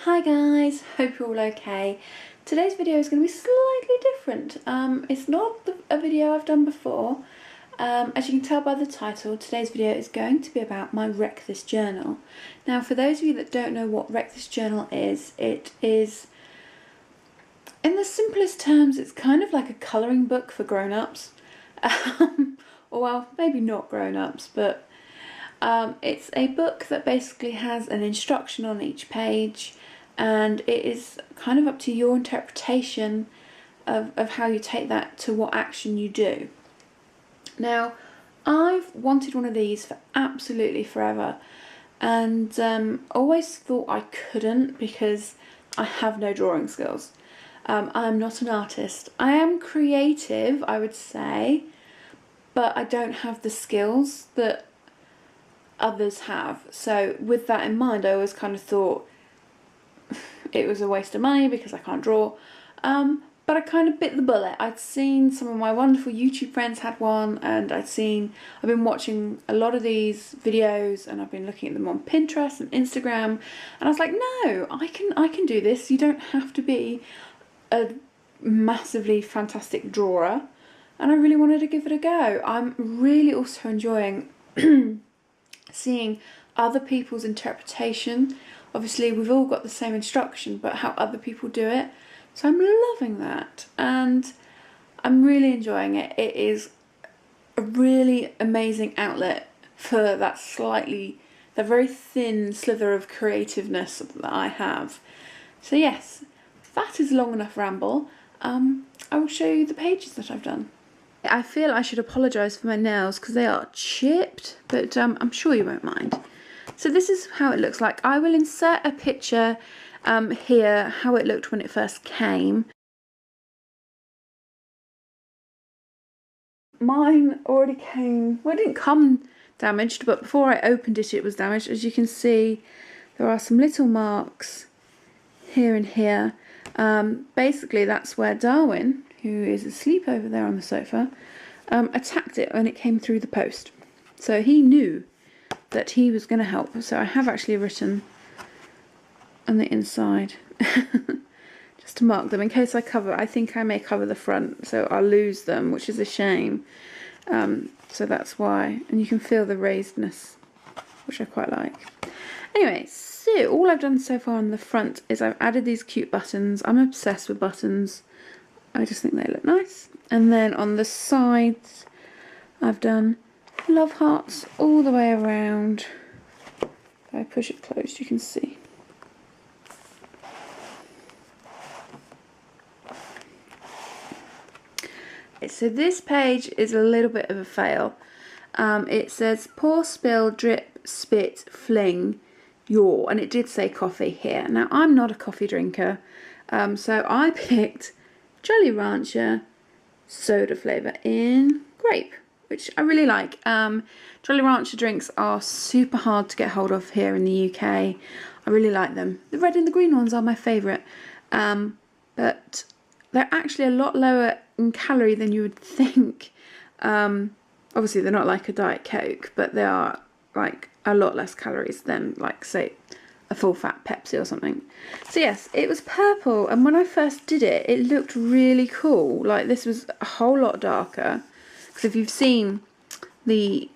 Hi guys, hope you're all okay. Today's video is going to be slightly different. It's not a video I've done before. As you can tell by the title, today's video is going to be about my Wreck This journal. Now, for those of you that don't know what Wreck This journal is, it is, in the simplest terms, it's kind of like a colouring book for grown-ups. Or well, maybe not grown-ups, but it's a book that basically has an instruction on each page, and it is kind of up to your interpretation of how you take that to what action you do. Now, I've wanted one of these for absolutely forever, and always thought I couldn't because I have no drawing skills. I'm not an artist. I am creative, I would say, but I don't have the skills that others have. So with that in mind, I always kind of thought it was a waste of money because I can't draw. But I kind of bit the bullet. I'd seen some of my wonderful YouTube friends had one, and I've been watching a lot of these videos, and I've been looking at them on Pinterest and Instagram, and I was like, no, I can do this. You don't have to be a massively fantastic drawer. And I really wanted to give it a go. I'm really also enjoying seeing other people's interpretation. Obviously we've all got the same instruction, but how other people do it. So I'm loving that, and I'm really enjoying it. It is a really amazing outlet for that very thin slither of creativeness that I have. So yes, that is long enough ramble. I will show you the pages that I've done. I feel I should apologise for my nails because they are chipped, but I'm sure you won't mind. So this is how it looks like. I will insert a picture here, how it looked when it first came. Mine already came, well, it didn't come damaged, but before I opened it, it was damaged. As you can see, there are some little marks here and here. Basically, that's where Darwin, who is asleep over there on the sofa, attacked it when it came through the post. So he knew that he was going to help. So I have actually written on the inside just to mark them in case I think I may cover the front, so I'll lose them, which is a shame. So that's why, and you can feel the raisedness, which I quite like. Anyway, so all I've done so far on the front is I've added these cute buttons. I'm obsessed with buttons. I just think they look nice. And then on the sides, I've done love hearts all the way around. If I push it closed, you can see. So this page is a little bit of a fail. It says pour, spill, drip, spit, fling, yaw, and it did say coffee here. Now I'm not a coffee drinker, so I picked Jolly Rancher soda flavour in grape, which I really like. Jolly Rancher drinks are super hard to get hold of here in the UK. I really like them. The red and the green ones are my favourite, but they're actually a lot lower in calorie than you would think. Obviously they're not like a Diet Coke, but they are like a lot less calories than, like, say, a full fat Pepsi or something. So yes, it was purple, and when I first did it, it looked really cool. Like, this was a whole lot darker, because if you've seen the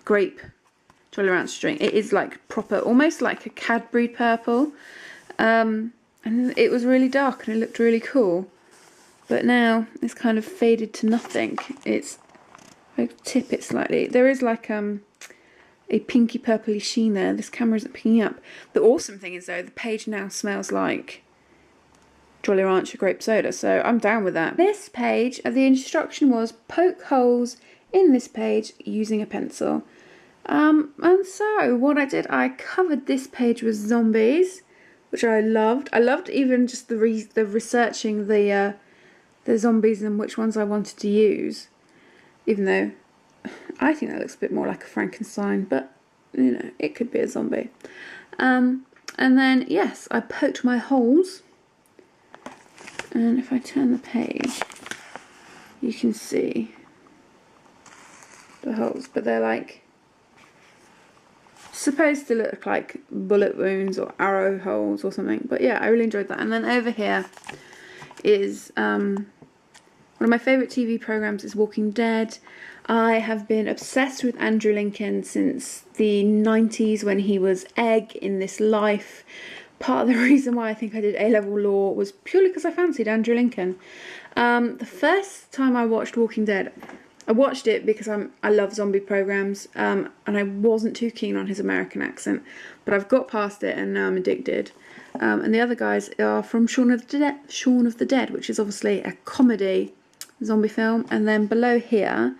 grape Jolly Rancher drink, it is like proper, almost like a Cadbury purple, and it was really dark and it looked really cool. But now it's kind of faded to nothing. It's, I tip it slightly, there is like a pinky purpley sheen there. This camera isn't picking up. The awesome thing is, though, the page now smells like Jolly Rancher grape soda, so I'm down with that. This page, the instruction was poke holes in this page using a pencil. And so what I did, I covered this page with zombies, which I loved. I loved even just the researching the zombies and which ones I wanted to use, even though I think that looks a bit more like a Frankenstein, but, you know, it could be a zombie. And then, yes, I poked my holes, and if I turn the page, you can see the holes, but they're like supposed to look like bullet wounds or arrow holes or something. But yeah, I really enjoyed that. And then over here is one of my favourite TV programmes is Walking Dead. I have been obsessed with Andrew Lincoln since the 90s when he was Egg in This Life. Part of the reason why I think I did A-level law was purely because I fancied Andrew Lincoln. The first time I watched Walking Dead, I watched it because I love zombie programmes, and I wasn't too keen on his American accent, but I've got past it and now I'm addicted. And the other guys are from Shaun of the Dead, which is obviously a comedy zombie film. And then below here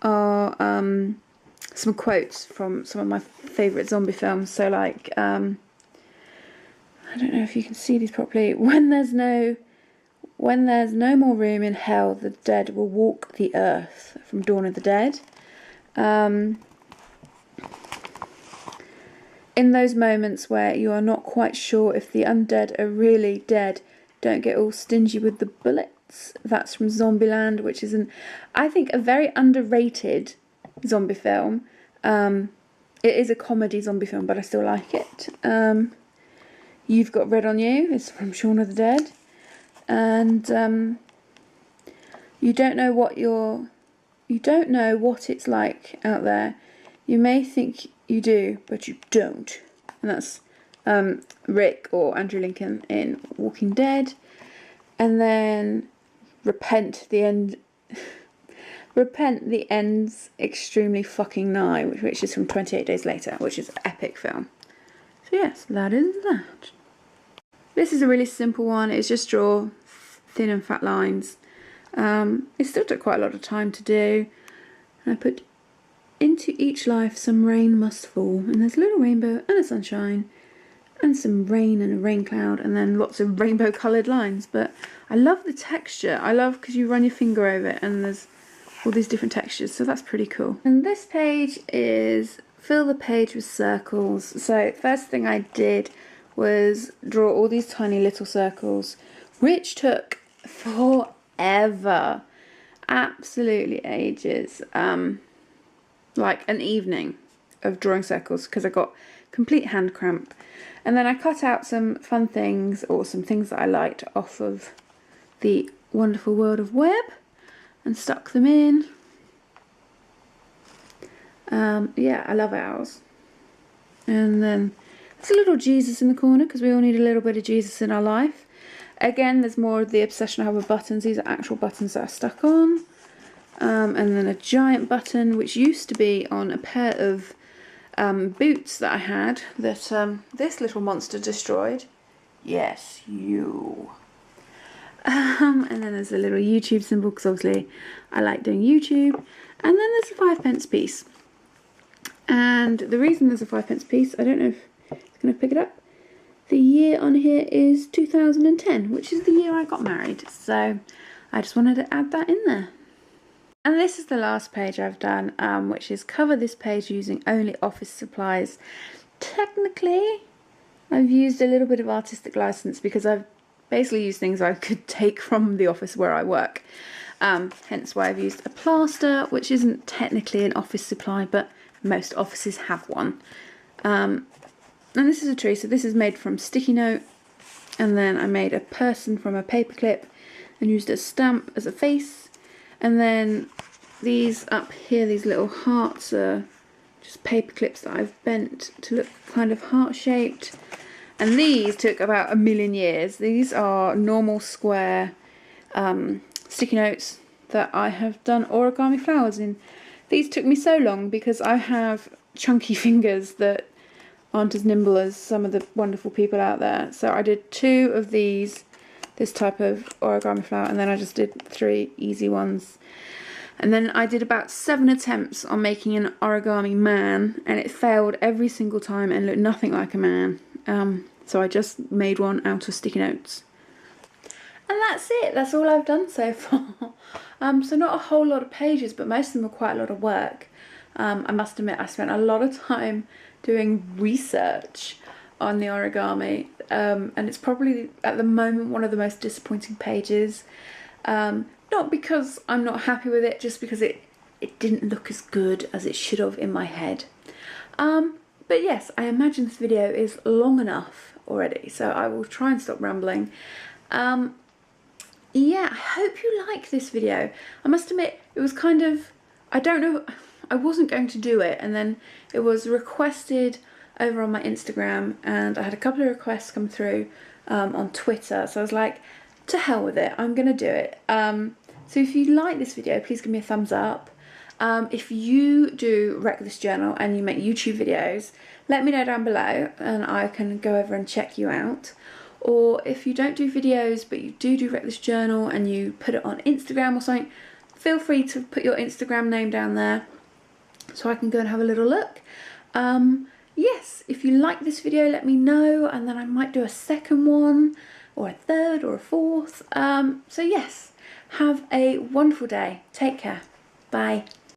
are some quotes from some of my favourite zombie films. So like, I don't know if you can see these properly. When there's no more room in hell, the dead will walk the earth, from Dawn of the Dead. In those moments where you are not quite sure if the undead are really dead, don't get all stingy with the bullets. That's from Zombieland, which is I think a very underrated zombie film. It is a comedy zombie film, but I still like it. You've Got Red on You is from Shaun of the Dead. And you don't know what it's like out there. You may think you do, but you don't. And that's Rick or Andrew Lincoln in Walking Dead. And then Repent, the end's extremely fucking nigh, which is from 28 Days Later, which is an epic film. So yes, that is that. This is a really simple one. It's just draw thin and fat lines. It still took quite a lot of time to do. And I put, into each life some rain must fall. And there's a little rainbow and a sunshine. And some rain and a rain cloud. And then lots of rainbow coloured lines. But I love the texture. I love because you run your finger over it and there's all these different textures. So that's pretty cool. And this page is fill the page with circles. So first thing I did was draw all these tiny little circles, which took forever, absolutely ages, like an evening of drawing circles because I got complete hand cramp. And then I cut out some fun things or some things that I liked off of the wonderful world of web and stuck them in. Yeah, I love owls. And then there's a little Jesus in the corner because we all need a little bit of Jesus in our life. Again, there's more of the obsession I have with buttons. These are actual buttons that are stuck on. And then a giant button which used to be on a pair of boots that I had that this little monster destroyed. Yes, you. And then there's a little YouTube symbol because obviously I like doing YouTube. And then there's a 5p piece. And the reason there's a 5p piece, I don't know if it's going to pick it up. The year on here is 2010, which is the year I got married. So I just wanted to add that in there. And this is the last page I've done, which is cover this page using only office supplies. Technically, I've used a little bit of artistic license because I've basically used things I could take from the office where I work. Hence why I've used a plaster, which isn't technically an office supply, but most offices have one. And this is a tree, so this is made from sticky note. And then I made a person from a paperclip and used a stamp as a face. And then these up here, these little hearts are just paper clips that I've bent to look kind of heart-shaped. And these took about 1,000,000 years. These are normal square sticky notes that I have done origami flowers in. These took me so long because I have chunky fingers that aren't as nimble as some of the wonderful people out there. So I did 2 of these, this type of origami flower, and then I just did 3 easy ones. And then I did about 7 attempts on making an origami man, and it failed every single time and looked nothing like a man. So I just made one out of sticky notes. And that's it, that's all I've done so far. So not a whole lot of pages, but most of them are quite a lot of work. I must admit I spent a lot of time doing research on the origami, and it's probably at the moment one of the most disappointing pages. Not because I'm not happy with it, just because it didn't look as good as it should have in my head. But yes, I imagine this video is long enough already, so I will try and stop rambling. Yeah, I hope you like this video. I must admit, it was kind of, I don't know, I wasn't going to do it, and then it was requested over on my Instagram, and I had a couple of requests come through on Twitter, so I was like, to hell with it, I'm gonna do it. So if you like this video, please give me a thumbs up. If you do wreck this journal and you make YouTube videos, let me know down below and I can go over and check you out. Or if you don't do videos but you do wreck this journal and you put it on Instagram or something, feel free to put your Instagram name down there so I can go and have a little look. Yes, if you like this video, let me know, and then I might do a second one or a third or a fourth. So yes, have a wonderful day. Take care. Bye.